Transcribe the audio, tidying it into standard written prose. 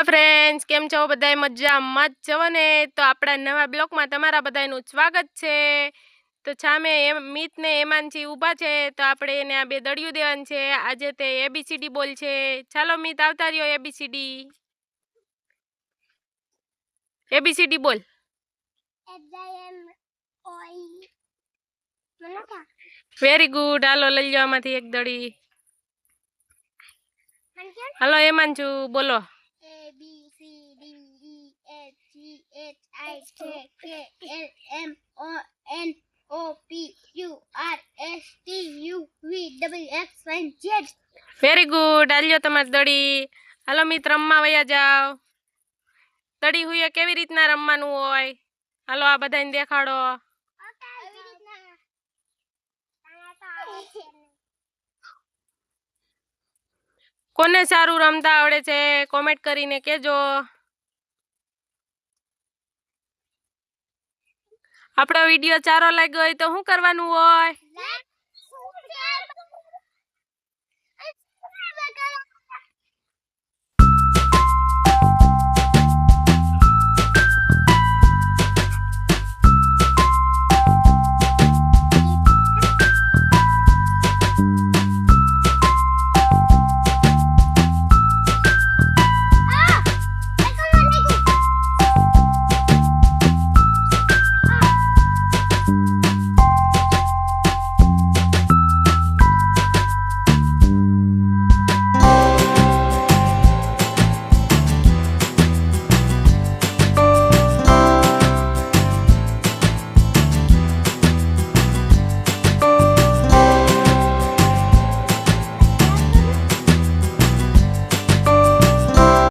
Friends, કેમ છો બધાય? મજામાં જ છો ને? તો આપણા નવા બ્લોગમાં તમારા બધાનું સ્વાગત છે। તો સામે મિત ને હેમાંશી ઊભા છે, તો આપણે એને આ બે દળિયું દેવાનું છે। આજે તે એબીસીડી બોલ છે। ચાલો મિત, આવતા રહ્યો। એબીસીડી બોલ। Very good. હાલો લઈ લો આમાંથી એક દળી। હાલો હેમાંશુ બોલો। Very good. હાલ્યો તમારી દળી। હાલો મિત, રમવા વયા જાઓ। દળી હુઈએ કેવી રીતના રમવાનું હોય, હાલો આ બધાને દેખાડો। કોને સારું રમતા આવડે છે કોમેન્ટ કરીને કહેજો। આપણો વિડીયો સારો લાગ્યો હોય તો શું કરવાનું હોય?